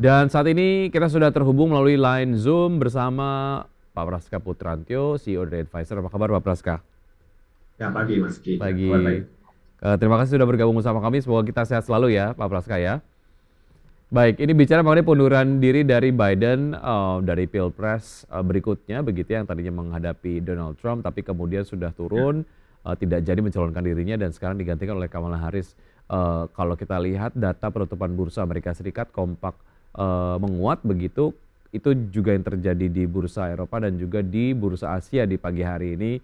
Dan saat ini kita sudah terhubung melalui line Zoom bersama Pak Praska Putrantyo, CEO dari Advisor. Apa kabar Pak Praska? Ya, pagi Mas Ki. Ya, kabar baik. Pagi. Terima kasih sudah bergabung bersama kami. Semoga kita sehat selalu ya Pak Praska ya. Baik, ini bicara mengenai pengunduran diri dari Biden dari Pilpres berikutnya begitu ya, yang tadinya menghadapi Donald Trump tapi kemudian sudah Ya, turun, tidak jadi mencalonkan dirinya dan sekarang digantikan oleh Kamala Harris. Kalau kita lihat data penutupan bursa Amerika Serikat kompak menguat begitu, itu juga yang terjadi di bursa Eropa dan juga di bursa Asia di pagi hari ini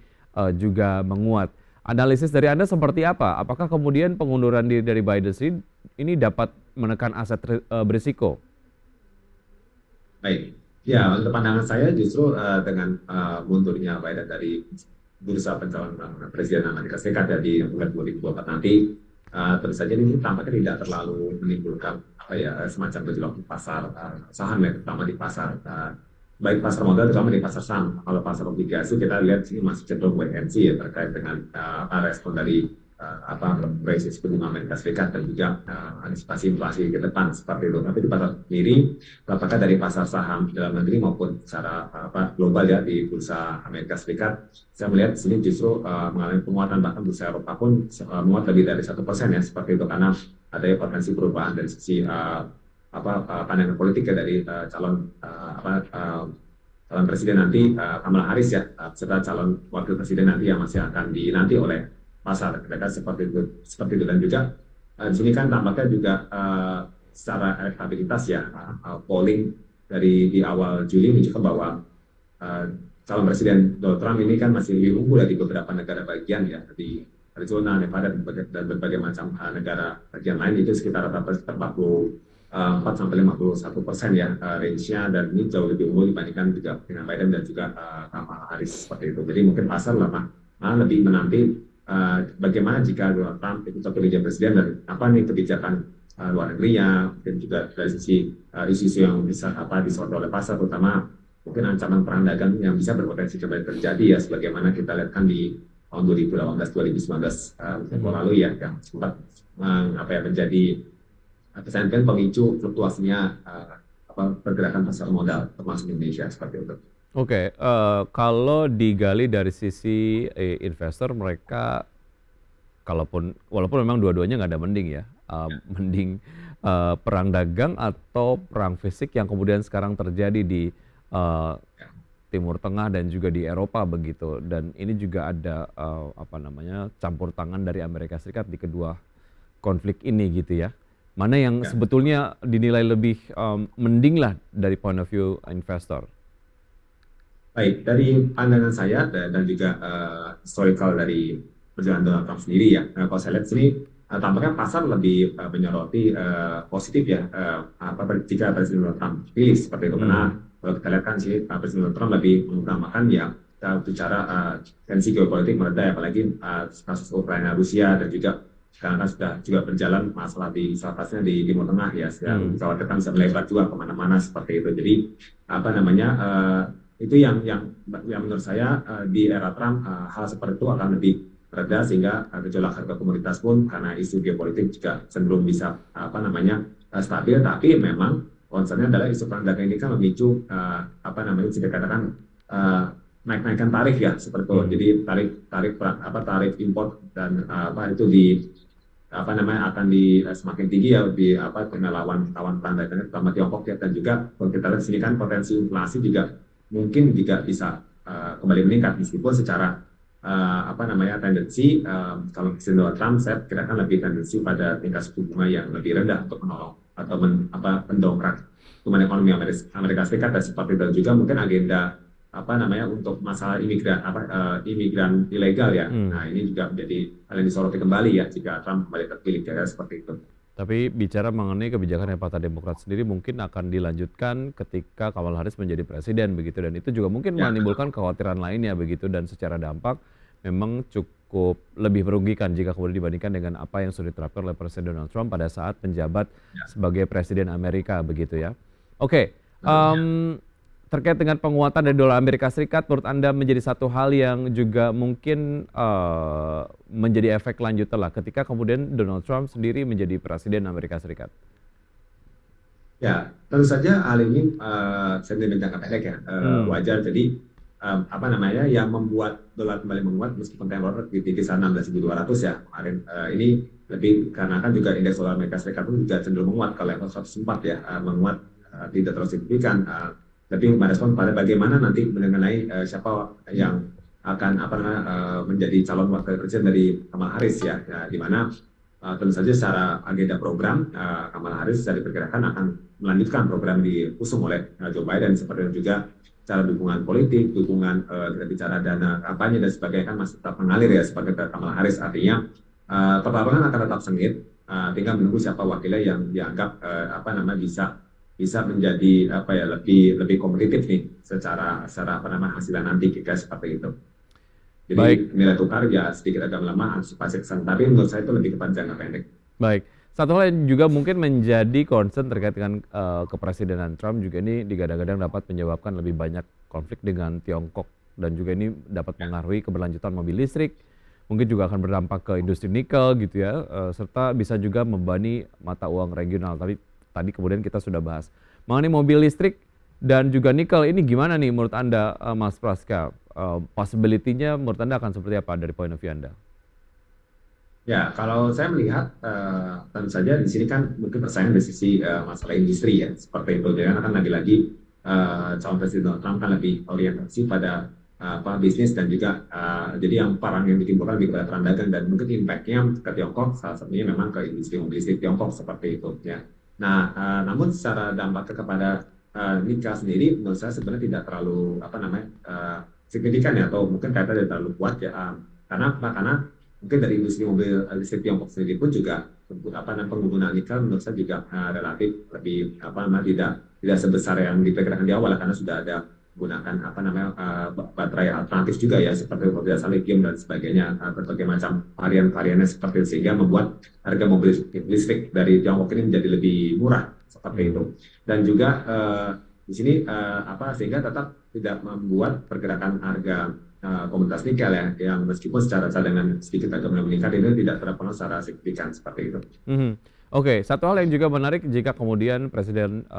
juga menguat. Analisis dari Anda seperti apa? Apakah kemudian pengunduran diri dari Biden ini dapat menekan aset berisiko? baik. Ya, untuk pandangan saya justru dengan mundurnya Biden dari bursa pencalonan presiden Amerika Serikat ya di bulan 2024 nanti, tentu saja ini tampaknya tidak terlalu menimbulkan apa ya semacam gejolak di pasar saham ya, terutama di pasar baik pasar modal terutama di pasar saham. Kalau pasar obligasi kita lihat sini masih cenderung wait and see ya terkait dengan apa respon dari apa rate suku bunga Amerika Serikat dan juga antisipasi inflasi ke depan seperti itu. Tapi di pasar sendiri, apakah dari pasar saham dalam negeri maupun secara apa global ya di bursa Amerika Serikat, saya melihat sini justru mengalami penguatan, bahkan bursa Eropa pun menguat lebih dari 1% ya seperti itu, karena adanya potensi perubahan dari sisi apa pandangan politik ya dari calon presiden nanti Kamala Harris ya, serta calon wakil presiden nanti yang masih akan dinanti oleh pasar, kira seperti itu. Dan juga di sini kan tampaknya juga secara elektabilitas ya, polling dari di awal Juli menunjukkan bahwa uh, calon presiden Donald Trump ini kan masih lebih unggul dari beberapa negara bagian ya, di Arizona, Nevada dan berbagai macam negara bagian lain, itu sekitar rata-rata 44 sampai 51% ya range-nya, dan ini jauh lebih unggul dibandingkan juga dengan Biden dan juga Kamala Harris seperti itu. Jadi mungkin pasar malah lebih menanti bagaimana jika Donald Trump itu terpilih jadi presiden, dan apa nih kebijakan luar negerinya, dan juga dari sisi isu-isu yang bisa apa disorot oleh pasar, terutama mungkin ancaman perang dagang yang bisa berpotensi kembali terjadi ya, sebagaimana kita lihat kan di tahun 2018-2019 tempoh lalu ya, yang sempat apa ya menjadi sentimen pemicu fluktuasinya pergerakan pasar modal termasuk Indonesia seperti itu. Oke, kalau digali dari sisi investor, mereka walaupun memang dua-duanya nggak ada mending ya, mending perang dagang atau perang fisik yang kemudian sekarang terjadi di eh, Timur Tengah dan juga di Eropa begitu, dan ini juga ada apa namanya campur tangan dari Amerika Serikat di kedua konflik ini gitu ya. Mana yang Ya. sebetulnya dinilai lebih mending lah dari point of view investor? Baik, dari pandangan saya dan juga historical dari perjalanan Donald Trump sendiri ya, kalau saya lihat sini tampaknya pasar lebih menyoroti positif ya, jika Presiden Donald Trump pilih seperti itu. Karena Hmm. kalau kita lihat kan sih Presiden Donald Trump lebih mengutamakan ya bicara tensi geopolitik mereda, apalagi kasus Ukraina Rusia, dan juga sekarang kan sudah juga berjalan masalah di salah satunya di Timur Tengah ya, yang Hmm. dikhawatirkan bisa melebar juga kemana-mana seperti itu. Jadi apa namanya itu yang menurut saya di era Trump hal seperti itu akan lebih reda, sehingga gejolak harga komoditas pun karena isu geopolitik juga cenderung bisa apa namanya stabil. Tapi memang concernnya adalah isu perang dagang ini kan memicu apa namanya bisa dikatakan naik-naikan tarif ya seperti itu. Hmm. Jadi tarif impor dan apa itu di apa namanya akan di semakin tinggi ya di apa dengan lawan perang dagangnya terutama Tiongkok ya. Dan juga kalau kita lihat sini kan potensi inflasi juga mungkin juga bisa kembali meningkat, meskipun secara apa namanya tendensi kalau Presiden Donald Trump saya kirakan lebih tendensi pada tingkat suku bunga yang lebih rendah untuk menolong atau mendongkrak pertumbuhan ekonomi Amerika Serikat, dan seperti itu juga mungkin agenda apa namanya untuk masalah imigran ilegal ya. Hmm. Nah, ini juga menjadi hal yang disoroti kembali ya jika Trump kembali terpilih, kira seperti itu. Tapi bicara mengenai kebijakan Partai Demokrat sendiri mungkin akan dilanjutkan ketika Kamala Harris menjadi presiden begitu, dan itu juga mungkin Ya, menimbulkan kekhawatiran lainnya begitu, dan secara dampak memang cukup lebih merugikan jika kemudian dibandingkan dengan apa yang sudah diterapkan oleh Presiden Donald Trump pada saat menjabat ya, sebagai presiden Amerika begitu ya. Oke, betul. terkait dengan penguatan dari dolar Amerika Serikat, menurut Anda menjadi satu hal yang juga mungkin menjadi efek lanjutan lah ketika kemudian Donald Trump sendiri menjadi presiden Amerika Serikat. Ya, tentu saja hal ini sentimen jangka pendek ya, Hmm, wajar. Jadi apa namanya yang membuat dolar kembali menguat meskipun temporer di kisaran 16.200 ya kemarin. Ini lebih karena kan juga indeks dolar Amerika Serikat pun juga cenderung menguat ke level 104 ya, menguat tidak terlalu signifikan. Lebih merespon pada bagaimana nanti mengenai siapa yang akan apa namanya menjadi calon wakil presiden dari Kamala Harris ya, di mana tentu saja secara agenda program Kamala Harris saya diperkirakan akan melanjutkan program diusung oleh Joe Biden seperti itu juga cara dukungan politik, dukungan kita bicara dana kampanye dan sebagainya kan masih tetap mengalir ya seperti ke Kamala Harris. Artinya pertarungan akan tetap sengit, tinggal menunggu siapa wakilnya yang dianggap apa namanya bisa bisa menjadi apa ya lebih lebih kompetitif nih secara apa namanya hasilan nanti kira seperti itu. Jadi baik. nilai tukar ya sedikit agak melemah antisipasi kesan, tapi menurut saya itu lebih kepada jangka pendek. Baik. Satu hal yang juga mungkin menjadi concern terkait dengan kepresidenan Trump juga ini digadang-gadang dapat menyebabkan lebih banyak konflik dengan Tiongkok dan juga ini dapat Ya, mengaruhi keberlanjutan mobil listrik. Mungkin juga akan berdampak ke industri nikel gitu ya, serta bisa juga membebani mata uang regional. Tapi tadi kemudian kita sudah bahas. Mengenai mobil listrik dan juga nikel ini gimana nih menurut Anda, Mas Praska? Possibility-nya menurut Anda akan seperti apa dari point of view Anda? ya, kalau saya melihat tentu saja di sini kan mungkin persaingan dari sisi masalah industri ya seperti itu. Jadi kan lagi-lagi calon presiden Donald Trump kan lebih orientasi pada apa bisnis dan juga jadi yang perang yang ditimbulkan lebih kepada perang dagang dan mungkin impact-nya ke Tiongkok salah satunya memang ke industri mobil listrik Tiongkok seperti itu ya. Nah, namun secara dampaknya kepada nikel sendiri menurut saya sebenarnya tidak terlalu apa namanya signifikan ya atau mungkin kaitannya tidak terlalu kuat ya. Karena apa? Karena mungkin dari industri mobil listrik Tiongkok sendiri pun juga apa namanya penggunaan nikel menurut saya juga relatif lebih apa namanya tidak sebesar yang diperkirakan di awal karena sudah ada gunakan apa namanya baterai alternatif juga ya seperti baterai lithium dan sebagainya berbagai macam varian-variannya seperti itu sehingga membuat harga mobil listrik dari Tiongkok ini menjadi lebih murah seperti Hmm. itu dan juga di sini apa sehingga tetap tidak membuat pergerakan harga komunitas nikel ya, yang meskipun secara cadangan sedikit agak mulai meningkat, itu tidak terpengaruh secara signifikan seperti itu. Mhm. Oke, satu hal yang juga menarik jika kemudian presiden,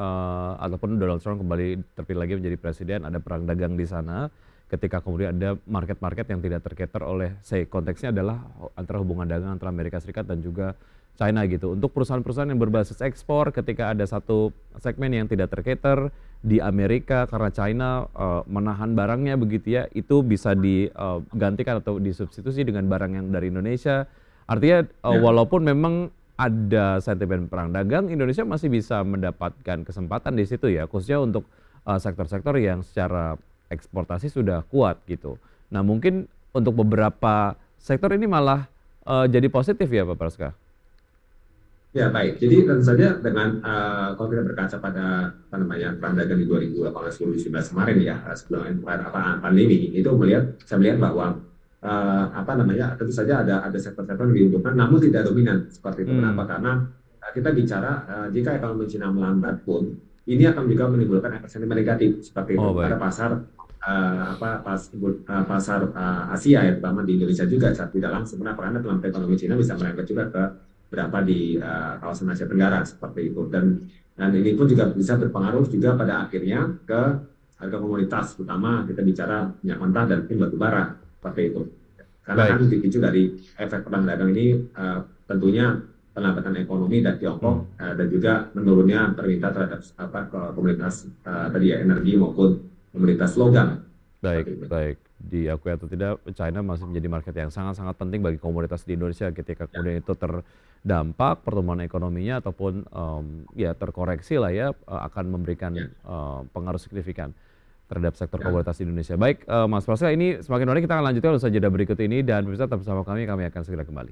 ataupun Donald Trump kembali terpilih lagi menjadi presiden, ada perang dagang di sana, ketika kemudian ada market-market yang tidak ter-cater oleh konteksnya adalah antara hubungan dagang antara Amerika Serikat dan juga China gitu. Untuk perusahaan-perusahaan yang berbasis ekspor ketika ada satu segmen yang tidak ter-cater di Amerika karena China, menahan barangnya begitu ya, itu bisa digantikan atau disubstitusi dengan barang yang dari Indonesia. Artinya, Ya, walaupun memang ada sentimen perang dagang, Indonesia masih bisa mendapatkan kesempatan di situ ya, khususnya untuk sektor-sektor yang secara eksportasi sudah kuat gitu. Nah mungkin untuk beberapa sektor ini malah jadi positif ya Pak Praska? ya baik. Jadi tentu saja dengan kalau kita berkaca pada apa namanya perang dagang di 2018-2019 kemarin ya sebelum apa pandemi itu saya melihat bahwa apa namanya tentu saja ada sektor-sektor yang diuntungkan namun tidak dominan seperti itu. Kenapa? Hmm. Karena kita bicara jika ekonomi Cina melambat pun ini akan juga menimbulkan efek sentimen negatif seperti Oh itu pada baik. pasar pasar Asia ya terutama di Indonesia juga saat tidak langsung. Kenapa? Karena pelampiasan ekonomi Cina bisa merembet juga ke berapa di kawasan Asia Tenggara seperti itu dan ini pun juga bisa berpengaruh juga pada akhirnya ke harga komoditas terutama kita bicara minyak mentah dan mungkin batu bara seperti itu karena kan Baik. dipicu dari efek perang dagang ini tentunya peningkatan ekonomi dari Hmm. Tiongkok dan juga menurunnya permintaan terhadap apa ke komunitas tadi ya energi maupun komunitas logam Baik, seperti itu. baik. Diakui atau tidak, China masih menjadi market yang sangat-sangat penting bagi komoditas di Indonesia ketika Ya, kemudian itu terdampak pertumbuhan ekonominya ataupun ya terkoreksi lah ya, akan memberikan ya, pengaruh signifikan terhadap sektor ya. komoditas di Indonesia. Baik, Mas Praska, ini semakin menarik, kita akan lanjutkan usaha jeda berikut ini dan pemirsa tetap bersama kami akan segera kembali.